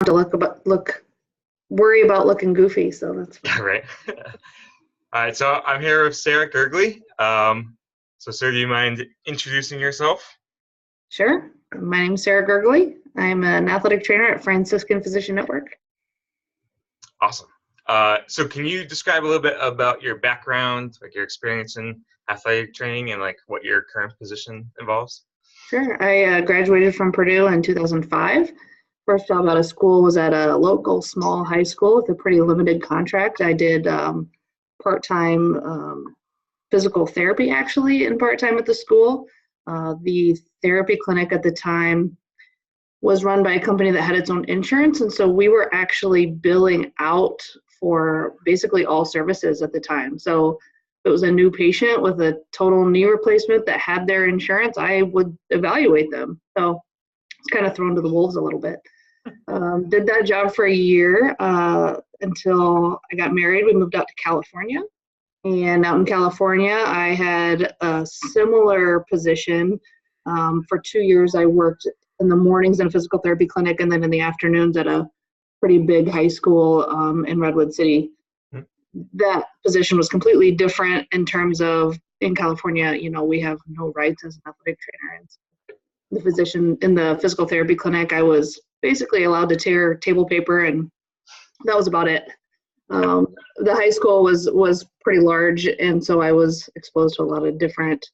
to worry about looking goofy, so that's fine. Yeah, right. All right, so I'm here with Sarah Gergley. So Sarah, do you mind introducing yourself? Sure. My name is Sarah Gergley. I'm an athletic trainer at Franciscan Physician Network. Awesome. So can you describe a little bit about your background, like your experience in athletic training and like what your current position involves? Sure. I graduated from Purdue in 2005. First job out of school was at a local small high school with a pretty limited contract. I did part-time physical therapy actually and part-time at the school. The therapy clinic at the time was run by a company that had its own insurance, and so we were actually billing out for basically all services at the time. So if it was a new patient with a total knee replacement that had their insurance, I would evaluate them. So it's kind of thrown to the wolves a little bit. Did that job for a year until I got married. We moved out to California. And out in California, I had a similar position. For 2 years, I worked in the mornings in a physical therapy clinic and then in the afternoons at a pretty big high school in Redwood City. That position was completely different in terms of in California, we have no rights as an athletic trainer. And the physician in the physical therapy clinic, I was basically allowed to tear table paper, and that was about it. The high school was pretty large, and so I was exposed to a lot of different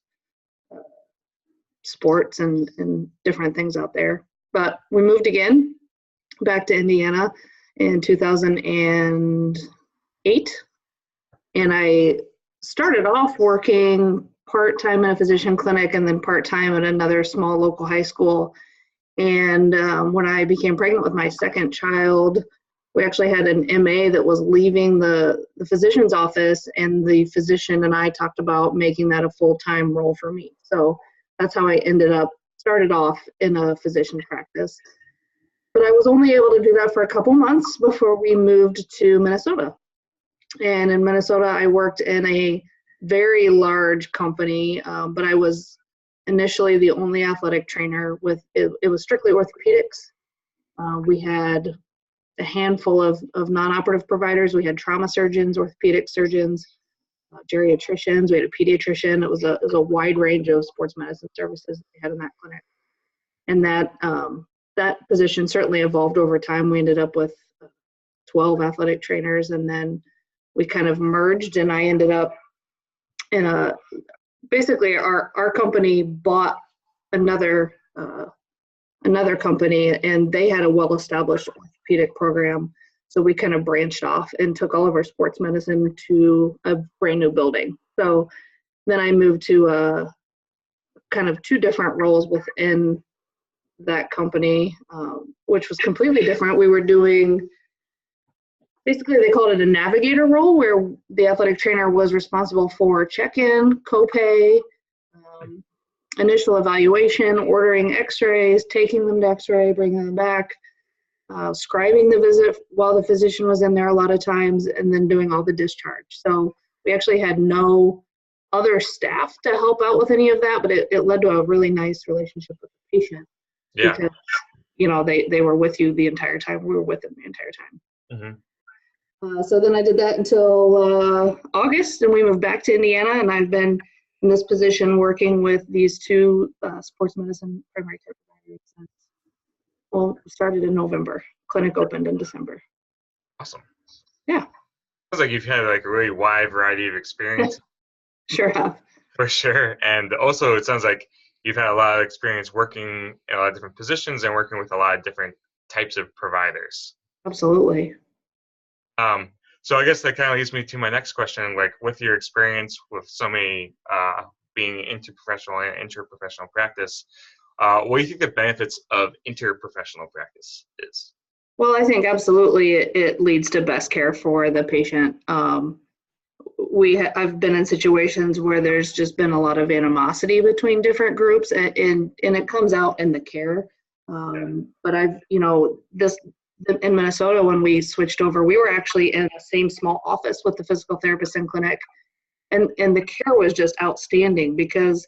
sports and different things out there. But we moved again back to Indiana in 2008, and I started off working part-time in a physician clinic and then part-time at another small local high school. And when I became pregnant with my second child, we actually had an MA that was leaving the physician's office, and the physician and I talked about making that a full-time role for me. So that's how I started off in a physician's practice. But I was only able to do that for a couple months before we moved to Minnesota. And in Minnesota, I worked in a very large company, but I was initially the only athletic trainer with, it was strictly orthopedics. We had a handful of non-operative providers. We had trauma surgeons, orthopedic surgeons, geriatricians. We had a pediatrician. It was a wide range of sports medicine services that we had in that clinic. And that position certainly evolved over time. We ended up with 12 athletic trainers, and then we kind of merged, and I ended up in basically our company bought another company, and they had a well-established orthopedic program. So we kind of branched off and took all of our sports medicine to a brand new building. So then I moved to kind of two different roles within that company, which was completely different. We were doing, basically they called it a navigator role, where the athletic trainer was responsible for check-in, copay, initial evaluation, ordering x-rays, taking them to x-ray, bringing them back, scribing the visit while the physician was in there a lot of times, and then doing all the discharge. So we actually had no other staff to help out with any of that, but it led to a really nice relationship with the patient. Yeah. Because, they were with you the entire time. We were with them the entire time. Mm-hmm. So then I did that until August, and we moved back to Indiana, and I've been in this position working with these two sports medicine primary care providers since, started in November. Clinic opened in December. Awesome. Yeah. Sounds like you've had like a really wide variety of experience. Sure have. For sure. And also it sounds like you've had a lot of experience working in a lot of different positions and working with a lot of different types of providers. Absolutely. So I guess that kind of leads me to my next question, like with your experience with so many being interprofessional and interprofessional practice, what do you think the benefits of interprofessional practice is? Well, I think absolutely it leads to best care for the patient. I've been in situations where there's just been a lot of animosity between different groups, and it comes out in the care. But in Minnesota, when we switched over, we were actually in the same small office with the physical therapist and clinic, and the care was just outstanding because,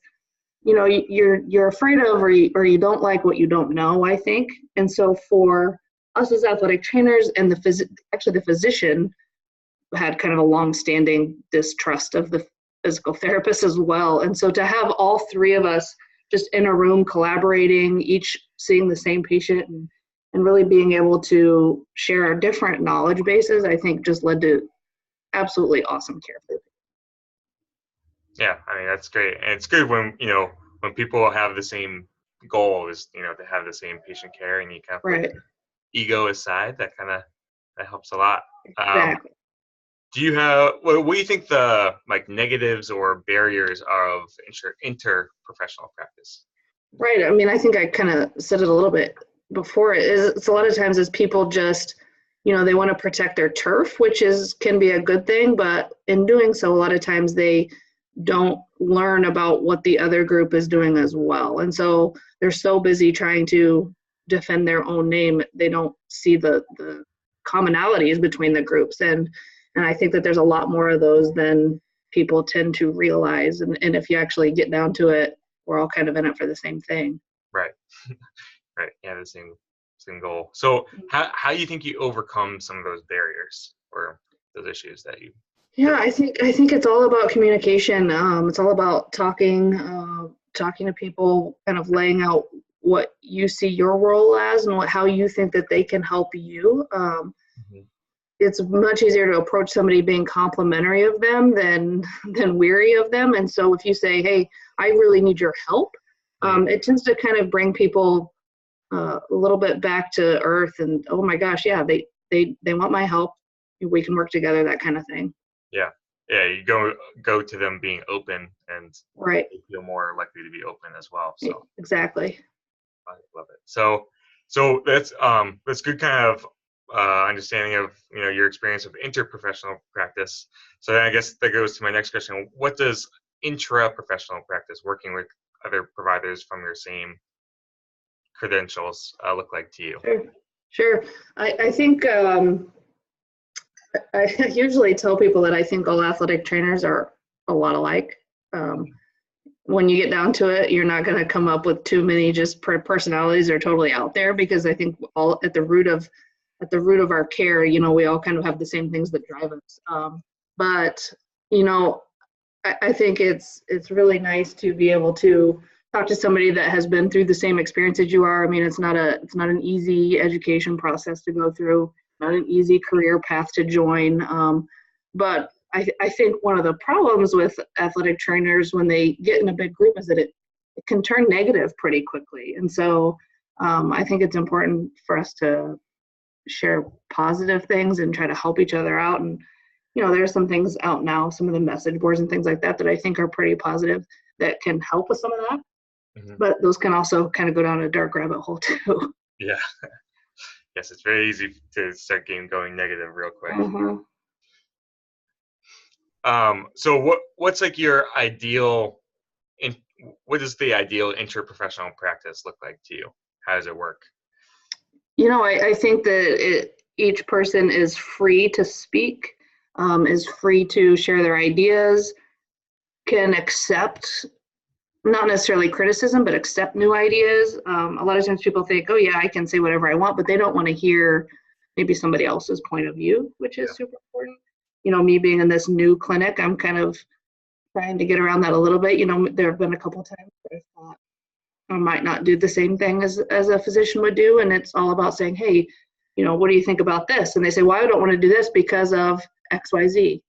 you're afraid of or you don't like what you don't know, I think. And so for us as athletic trainers and the physician had kind of a long-standing distrust of the physical therapist as well. And so to have all three of us just in a room collaborating, each seeing the same patient and really being able to share our different knowledge bases, I think just led to absolutely awesome care for the patient. Yeah, I mean, that's great. And it's good when, when people have the same goal is, to have the same patient care, and you kind of Right. put ego aside, that helps a lot. Exactly. Do you have, what do you think the negatives or barriers are of interprofessional practice? Right. I mean, I think I kind of said it a little bit before. It's a lot of times is people just, they want to protect their turf, which can be a good thing, but in doing so, a lot of times they don't learn about what the other group is doing as well. And so they're so busy trying to defend their own name, they don't see the commonalities between the groups. And I think that there's a lot more of those than people tend to realize. And if you actually get down to it, we're all kind of in it for the same thing. Right. Right. Yeah, the same goal. So how do you think you overcome some of those barriers or those issues that you? Yeah, I think it's all about communication. It's all about talking to people, kind of laying out what you see your role as and how you think that they can help you. It's much easier to approach somebody being complimentary of them than weary of them. And so if you say, "Hey, I really need your help," it tends to kind of bring people a little bit back to earth. And oh my gosh, yeah, they want my help. We can work together, that kind of thing. Yeah. You go to them being open, and right. they feel more likely to be open as well. So exactly. I love it. So that's good kind of understanding of your experience of interprofessional practice. So then I guess that goes to my next question: what does intraprofessional practice, working with other providers from your same credentials, look like to you? Sure. I think I usually tell people that I think all athletic trainers are a lot alike. When you get down to it, you're not going to come up with too many just personalities that are totally out there, because I think all at the root of our care, we all kind of have the same things that drive us. But I think it's really nice to be able to talk to somebody that has been through the same experience as you are. I mean, it's not an easy education process to go through, not an easy career path to join. But I think one of the problems with athletic trainers when they get in a big group is that it can turn negative pretty quickly. And so I think it's important for us to share positive things and try to help each other out. And there's some things out now, some of the message boards and things like that I think are pretty positive that can help with some of that. But those can also kind of go down a dark rabbit hole too. Yeah. Yes, it's very easy to start going negative real quick. So what's like your ideal, what does the ideal interprofessional practice look like to you? How does it work? I think that each person is free to speak, is free to share their ideas, can accept, not necessarily criticism, but accept new ideas. A lot of times people think, oh yeah, I can say whatever I want, but they don't want to hear maybe somebody else's point of view, which is super important. Me being in this new clinic, I'm kind of trying to get around that a little bit. There have been a couple times where I thought I might not do the same thing as a physician would do. And it's all about saying, hey, what do you think about this? And they say, well, I don't want to do this because of X, Y, Z.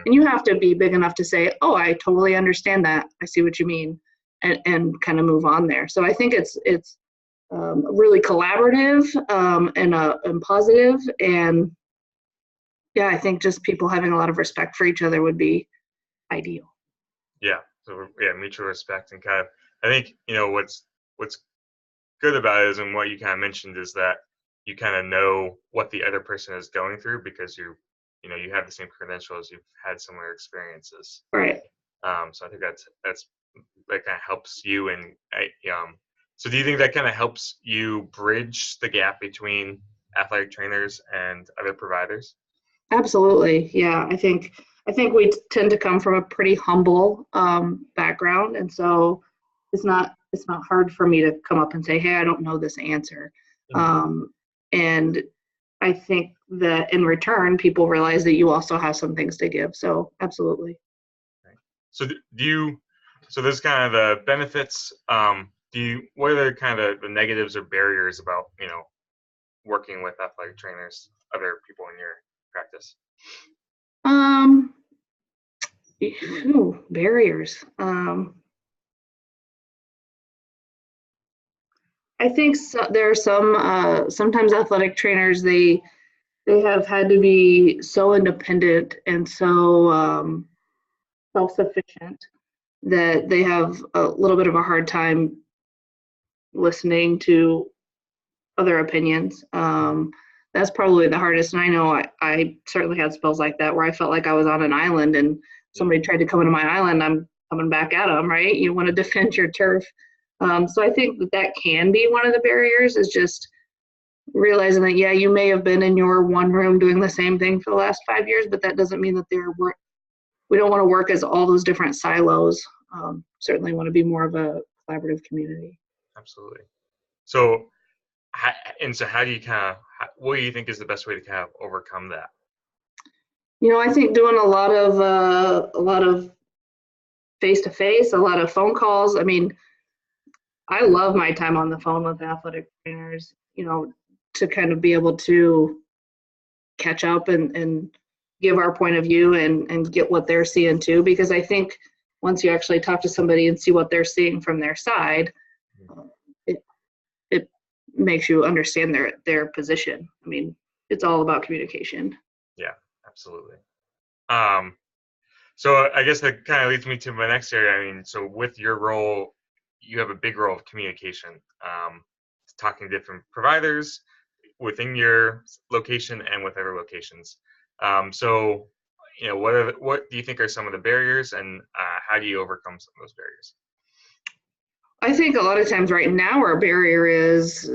And you have to be big enough to say, oh, I totally understand that. I see what you mean. And kind of move on there. So I think it's really collaborative and positive. And yeah, I think just people having a lot of respect for each other would be ideal. Yeah. So yeah, mutual respect, and kind of, I think, what's good about it is, and what you kind of mentioned, is that you kind of know what the other person is going through because you have the same credentials, you've had similar experiences. Right. So I think that kind of helps you. And so do you think that kind of helps you bridge the gap between athletic trainers and other providers? Absolutely. Yeah. I think we tend to come from a pretty humble background. And so it's not hard for me to come up and say, hey, I don't know this answer. And I think that in return, people realize that you also have some things to give. So absolutely. So so there's kind of the benefits. What are the kind of the negatives or barriers about, working with athletic trainers, other people in your practice? Barriers. I think there are sometimes athletic trainers, they have had to be so independent and so self-sufficient that they have a little bit of a hard time listening to other opinions. That's probably the hardest. And I know I certainly had spells like that where I felt like I was on an island and somebody tried to come into my island, I'm coming back at them, right? You want to defend your turf. So I think that can be one of the barriers, is just realizing that, yeah, you may have been in your one room doing the same thing for the last 5 years, but that doesn't mean that we don't want to work as all those different silos. Certainly want to be more of a collaborative community. Absolutely. So, how do you what do you think is the best way to kind of overcome that? I think doing a lot of face-to-face, a lot of phone calls. I mean, I love my time on the phone with athletic trainers, to kind of be able to catch up and give our point of view and get what they're seeing too, because I think once you actually talk to somebody and see what they're seeing from their side, it makes you understand their position. I mean, it's all about communication. Yeah, absolutely. So I guess that kind of leads me to my next area. I mean, so with your role, you have a big role of communication, talking to different providers within your location and with other locations. So, what do you think are some of the barriers, and how do you overcome some of those barriers? I think a lot of times right now our barrier is,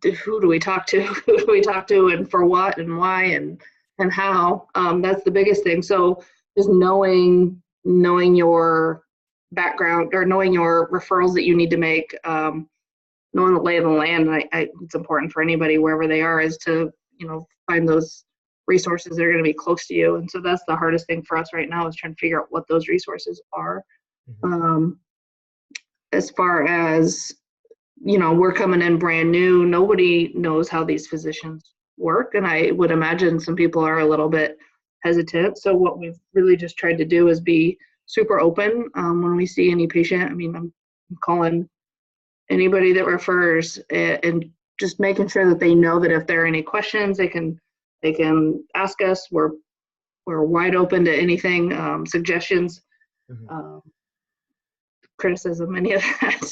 who do we talk to? Who do we talk to, and for what and why and how? That's the biggest thing. So just knowing your background, or knowing your referrals that you need to make, knowing the lay of the land. It's important for anybody wherever they are, is to find those resources that are going to be close to you. And so that's the hardest thing for us right now, is trying to figure out what those resources are. Mm-hmm. As far as, we're coming in brand new, nobody knows how these physicians work, and I would imagine some people are a little bit hesitant. So what we've really just tried to do is be super open when we see any patient. I mean, I'm calling anybody that refers, and just making sure that they know that if there are any questions, they can ask us. We're wide open to anything, suggestions. Mm-hmm. Criticism, any of that.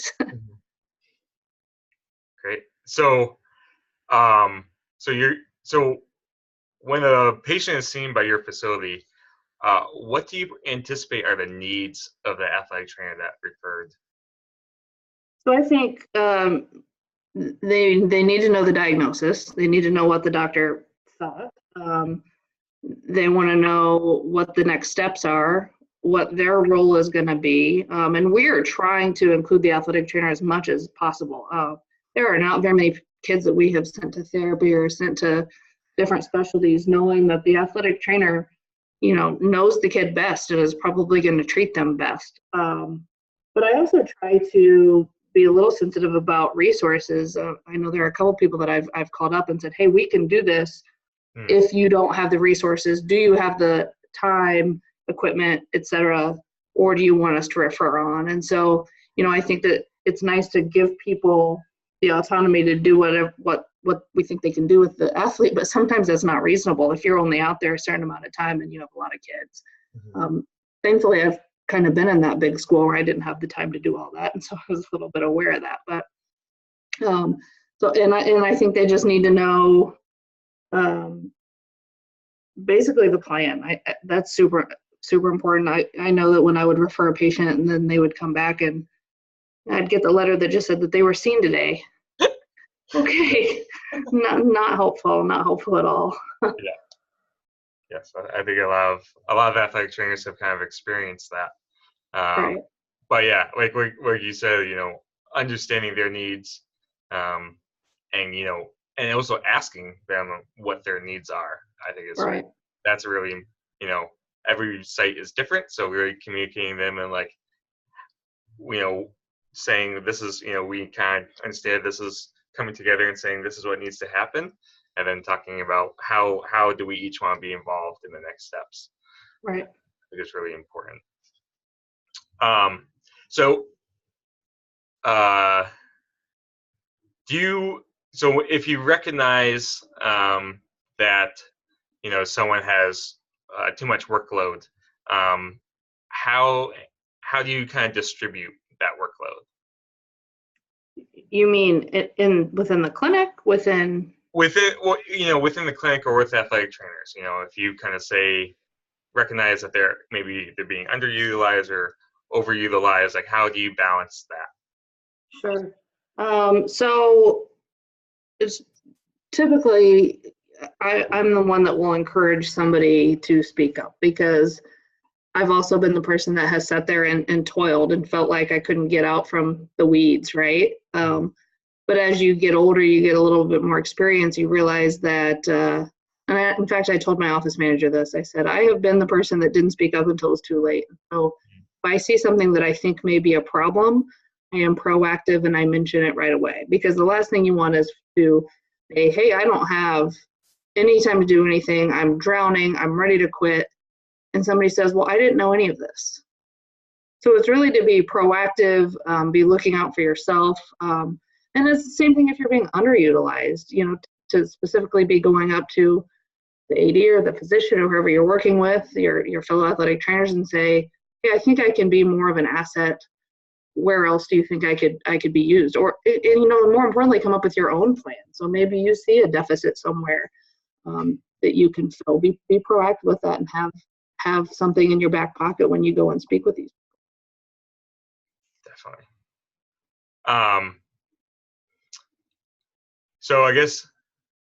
Great. So, so when a patient is seen by your facility, what do you anticipate are the needs of the athletic trainer that referred? So I think they need to know the diagnosis. They need to know what the doctor thought. They want to know what the next steps are, what their role is going to be. And we are trying to include the athletic trainer as much as possible. There are not very many kids that we have sent to therapy or sent to different specialties, knowing that the athletic trainer, knows the kid best and is probably going to treat them best. But I also try to be a little sensitive about resources. I know there are a couple people that I've called up and said, hey, we can do this. If you don't have the resources, do you have the time, equipment, etc., or do you want us to refer on? And so, I think that it's nice to give people the autonomy to do what we think they can do with the athlete, but sometimes that's not reasonable if you're only out there a certain amount of time and you have a lot of kids. Mm-hmm. Thankfully, I've kind of been in that big school where I didn't have the time to do all that, and so I was a little bit aware of that. But I think they just need to know basically the plan. That's super important. I know that when I would refer a patient and then they would come back and I'd get the letter that just said that they were seen today. Okay, not helpful at all. Yeah. Yes, I think a lot of athletic trainers have kind of experienced that. Right. But yeah, like you said, understanding their needs, and and also asking them what their needs are, I think is Right. that's really, every site is different, so really communicating them and like, saying this is, we kind of understand this is coming together and saying this is what needs to happen, and then talking about how do we each want to be involved in the next steps. Right. I think it's really important. So so if you recognize that someone has too much workload, how do you kind of distribute that workload? You mean within the clinic, within within the clinic or with athletic trainers? If you kind of recognize that they're being underutilized or overutilized, like how do you balance that? Sure. So it's typically I'm the one that will encourage somebody to speak up, because I've also been the person that has sat there and toiled and felt like I couldn't get out from the weeds, right? But as you get older, you get a little bit more experience, you realize that, in fact, I told my office manager this. I said, I have been the person that didn't speak up until it was too late. So if I see something that I think may be a problem, I am proactive and I mention it right away. Because the last thing you want is to say, hey, I don't have any time to do anything. I'm drowning. I'm ready to quit. And somebody says, well, I didn't know any of this. So it's really to be proactive, be looking out for yourself. And it's the same thing if you're being underutilized, to specifically be going up to the AD or the physician or whoever you're working with, your fellow athletic trainers, and say, hey, I think I can be more of an asset. Where else do you think I could be used? Or, and more importantly, come up with your own plan. So maybe you see a deficit somewhere that you can fill. Be proactive with that and have something in your back pocket when you go and speak with these people. Definitely. So I guess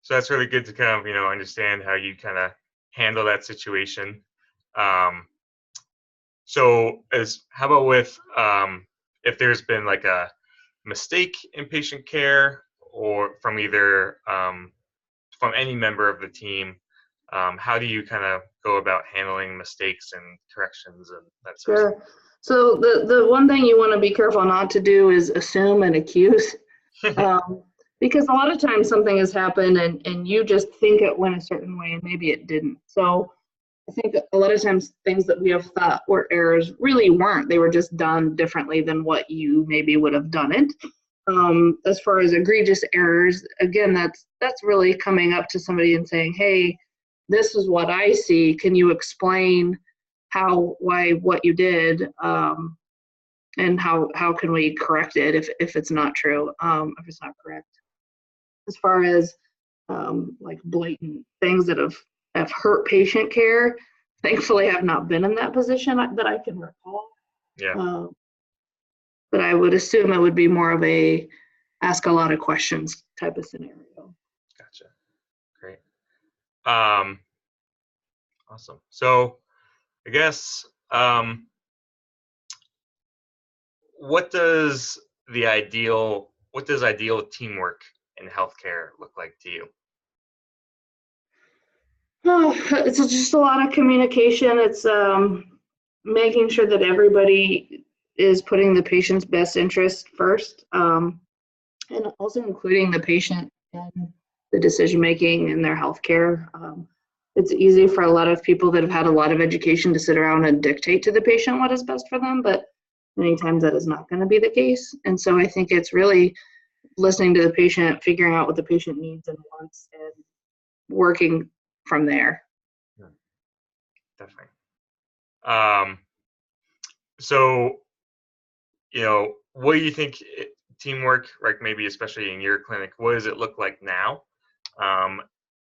that's really good to kind of understand how you kind of handle that situation. So how about with if there's been like a mistake in patient care, or from either from any member of the team, how do you kind of go about handling mistakes and corrections and that sort of stuff? So the one thing you want to be careful not to do is assume and accuse. Because a lot of times something has happened and you just think it went a certain way and maybe it didn't. So I think a lot of times things that we have thought were errors really weren't. They were just done differently than what you maybe would have done it. As far as egregious errors, again, that's really coming up to somebody and saying, hey, this is what I see. Can you explain why what you did, and how can we correct it if it's not true, if it's not correct? As far as like blatant things that have hurt patient care, thankfully I've not been in that position that I can recall. Yeah. But I would assume it would be more of a ask a lot of questions type of scenario. Gotcha. Great. Awesome. So I guess what does ideal teamwork in healthcare look like to you? Oh, it's just a lot of communication. It's making sure that everybody is putting the patient's best interest first, and also including the patient in the decision making in their healthcare. It's easy for a lot of people that have had a lot of education to sit around and dictate to the patient what is best for them, but many times that is not going to be the case. And so I think it's really listening to the patient, figuring out what the patient needs and wants, and working from there. Yeah, definitely. So, what do you think teamwork, like maybe especially in your clinic, what does it look like now?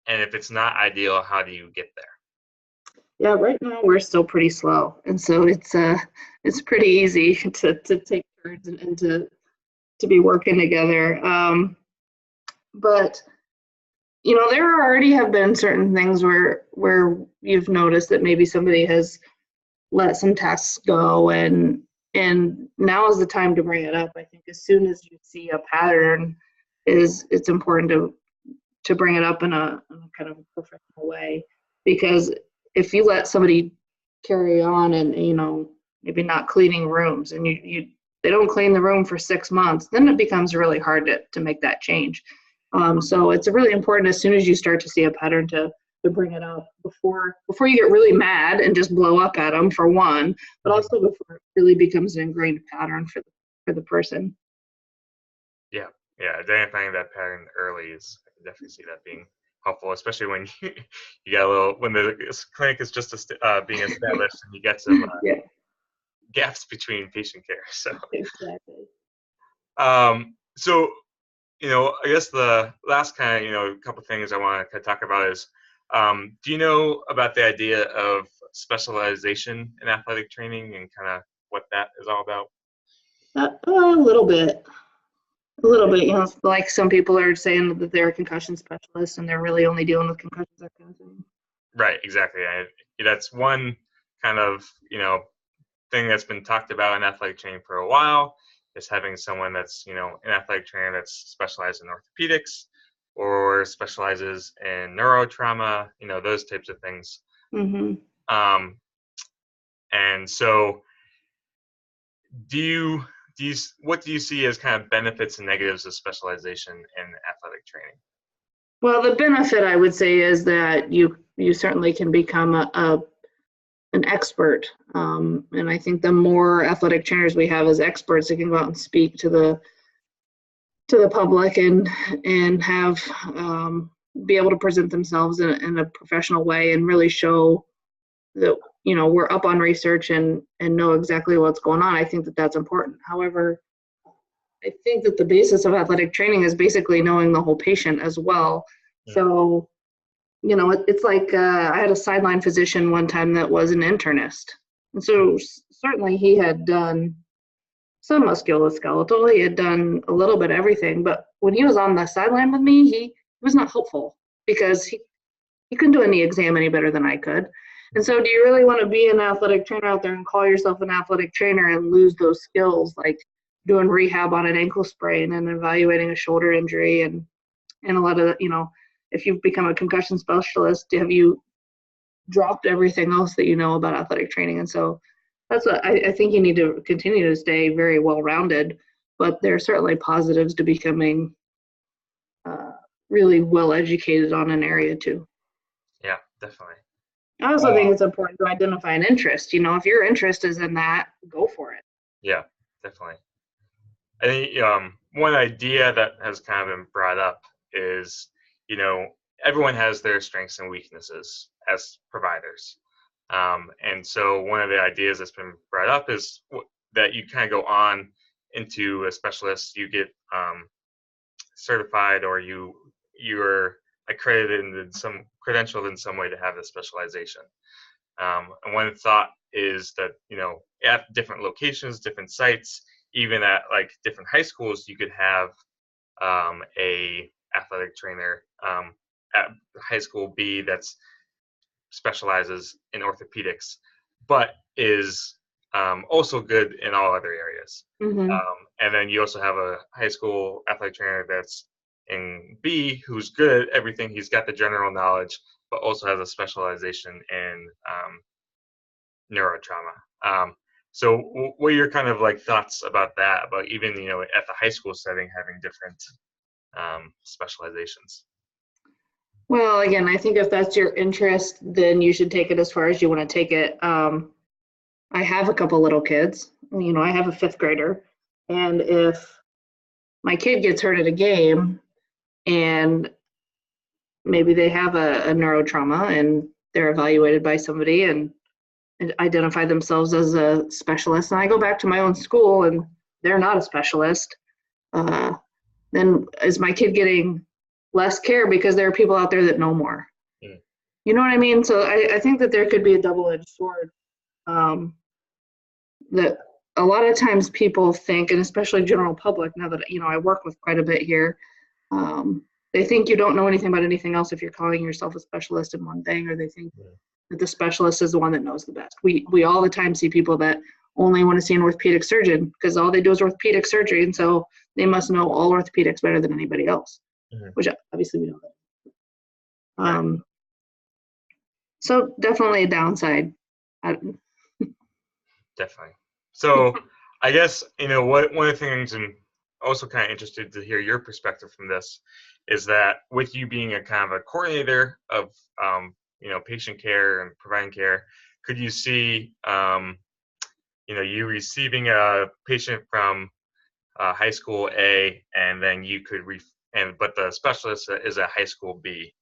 And if it's not ideal, how do you get there? Yeah, right now we're still pretty slow, and so it's pretty easy to take turns and to be working together. But there already have been certain things where you've noticed that maybe somebody has let some tasks go, and now is the time to bring it up. I think as soon as you see a pattern, it's important to to bring it up in a kind of a professional way, because if you let somebody carry on and, maybe not cleaning rooms, and they don't clean the room for 6 months, then it becomes really hard to make that change. So it's really important as soon as you start to see a pattern to bring it up before you get really mad and just blow up at them, for one, but also before it really becomes an ingrained pattern for the person. Yeah, identifying that pattern early is, I can definitely see that being helpful, especially when you got when the clinic is just being established and you get some Yeah, gaps between patient care. So, exactly. So I guess the last kind of couple things I want to talk about is, do you know about the idea of specialization in athletic training and kind of what that is all about? A little bit. A little bit, like some people are saying that they're a concussion specialist and they're really only dealing with concussions, that kind of thing. Right, exactly. That's one kind of thing that's been talked about in athletic training for a while, is having someone that's an athletic trainer that's specialized in orthopedics or specializes in neurotrauma, those types of things. Mm-hmm. And so, what do you see as kind of benefits and negatives of specialization in athletic training? Well, the benefit, I would say, is that you certainly can become an expert, and I think the more athletic trainers we have as experts that can go out and speak to the public and have be able to present themselves in a professional way and really show that we're up on research and know exactly what's going on. I think that that's important. However, I think that the basis of athletic training is basically knowing the whole patient as well. Yeah. So, it's like I had a sideline physician one time that was an internist. And so certainly he had done some musculoskeletal, he had done a little bit of everything. But when he was on the sideline with me, he was not helpful because he couldn't do any exam any better than I could. And so do you really want to be an athletic trainer out there and call yourself an athletic trainer and lose those skills, like doing rehab on an ankle sprain and evaluating a shoulder injury and a lot of, if you've become a concussion specialist, have you dropped everything else that you know about athletic training? And so that's what I think you need to continue to stay very well-rounded, but there are certainly positives to becoming really well-educated on an area too. Yeah, definitely. I also think it's important to identify an interest. If your interest is in that, go for it. Yeah, definitely. I think one idea that has kind of been brought up is, everyone has their strengths and weaknesses as providers. And so one of the ideas that's been brought up is that you kind of go on into a specialist, you get certified, or you're accredited in some credentialed in some way to have the specialization. And one thought is that, at different locations, different sites, even at like different high schools, you could have a athletic trainer at high school B that's specializes in orthopedics, but is also good in all other areas. Mm-hmm. And then you also have a high school athletic trainer that's in B who's good at everything. He's got the general knowledge, but also has a specialization in neurotrauma. So what are your kind of like thoughts about that, about even, at the high school setting, having different specializations? Well, again, I think if that's your interest, then you should take it as far as you want to take it. I have a couple little kids. I have a 5th grader. And if my kid gets hurt at a game and maybe they have a neurotrauma and they're evaluated by somebody and identify themselves as a specialist, and I go back to my own school and they're not a specialist, then is my kid getting less care because there are people out there that know more? Mm. You know what I mean? So I think that there could be a double-edged sword. That a lot of times people think, and especially general public, now that I work with quite a bit here, they think you don't know anything about anything else if you're calling yourself a specialist in one thing, or they think that the specialist is the one that knows the best. We all the time see people that only want to see an orthopedic surgeon because all they do is orthopedic surgery, and so they must know all orthopedics better than anybody else, which obviously we know that Right. So definitely a downside. I, Definitely. So I guess, what one of the things, and also kind of interested to hear your perspective from this, is that with you being a kind of a coordinator of, patient care and providing care, could you see, you receiving a patient from high school A, and then you could but the specialist is at high school B.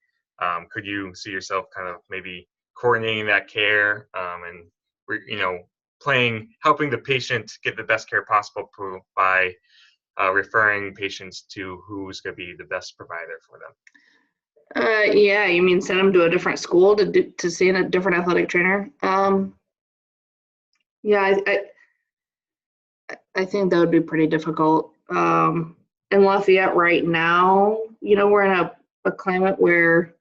Could you see yourself kind of maybe coordinating that care, and helping the patient get the best care possible by referring patients to who's going to be the best provider for them? yeah, you mean send them to a different school to see a different athletic trainer? Yeah, I think that would be pretty difficult. In Lafayette right now, we're in a climate where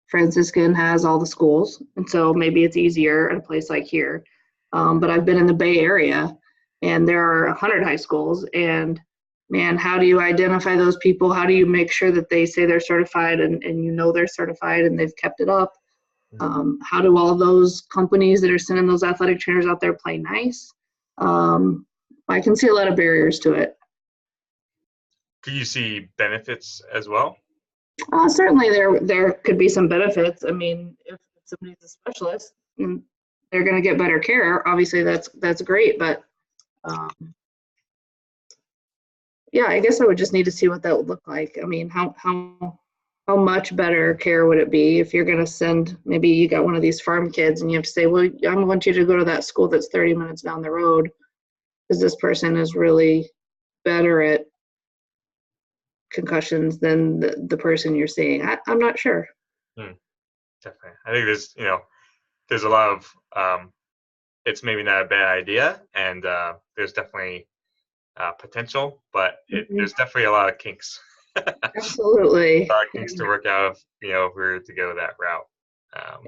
Franciscan has all the schools, and so maybe it's easier in a place like here. But I've been in the Bay Area, and there are 100 high schools, and man, how do you identify those people? How do you make sure that they say they're certified and they're certified and they've kept it up? How do all of those companies that are sending those athletic trainers out there play nice? I can see a lot of barriers to it. Could you see benefits as well? Certainly, there could be some benefits. I mean, if somebody's a specialist, they're going to get better care. Obviously, that's great. But yeah, I guess I would just need to see what that would look like. I mean, how much better care would it be if you're going to send? Maybe you got one of these farm kids, and you have to say, well, I want you to go to that school that's 30 minutes down the road, because this person is really better at concussions than the person you're seeing. I'm not sure. Definitely. I think there's a lot of, it's maybe not a bad idea, and there's definitely potential, but there's definitely a lot of kinks. Absolutely. A lot of kinks to work out if we were to go that route.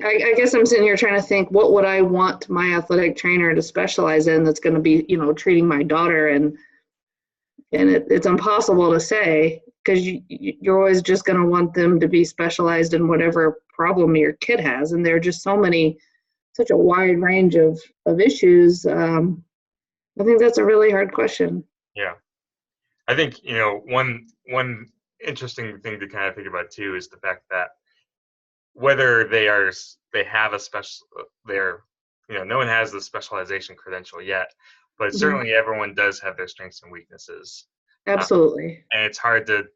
I guess I'm sitting here trying to think, what would I want my athletic trainer to specialize in that's going to be, treating my daughter, and it's impossible to say, because you're always just going to want them to be specialized in whatever problem your kid has, and there are just such a wide range of issues. I think that's a really hard question. Yeah, I think one interesting thing to kind of think about too is the fact that whether they have a special, no one has the specialization credential yet, but certainly everyone does have their strengths and weaknesses. Absolutely. And it's hard to,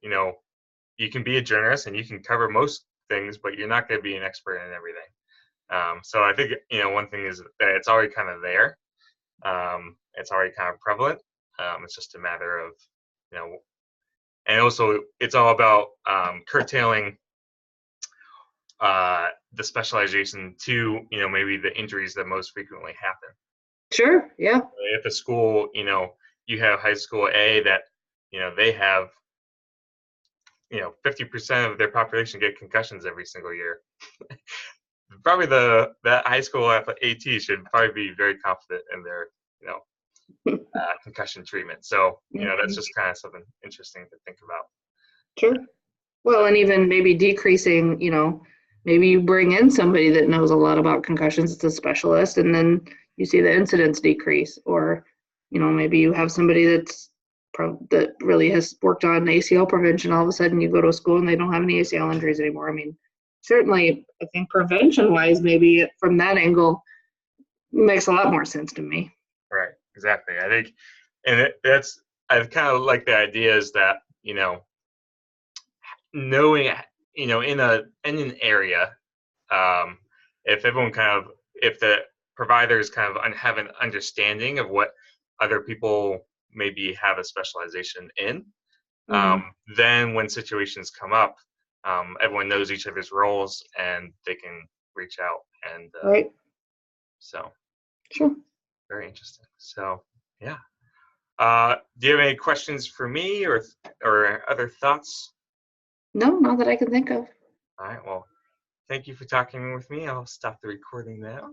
you can be a journalist and you can cover most things, but you're not going to be an expert in everything. So I think, one thing is that it's already kind of there. It's already kind of prevalent. It's just a matter of, and also it's all about curtailing the specialization to, maybe the injuries that most frequently happen. Sure, yeah. If a school, you have high school A that, they have, 50% of their population get concussions every single year. Probably that high school AT should probably be very confident in their, concussion treatment. So, that's just kind of something interesting to think about. Sure. Well, and even maybe decreasing, maybe you bring in somebody that knows a lot about concussions, it's a specialist, and then you see the incidents decrease. Or, maybe you have somebody that really has worked on ACL prevention. All of a sudden you go to a school and they don't have any ACL injuries anymore. I mean, certainly I think prevention-wise, maybe from that angle, makes a lot more sense to me. Right, exactly. I think, and I kind of like the idea is that, knowing, in an area, if everyone if the providers kind of have an understanding of what other people maybe have a specialization in, then when situations come up, everyone knows each other's roles and they can reach out. And right. So, sure. Very interesting. So, yeah. Do you have any questions for me or other thoughts? No, not that I can think of. All right. Well, thank you for talking with me. I'll stop the recording now.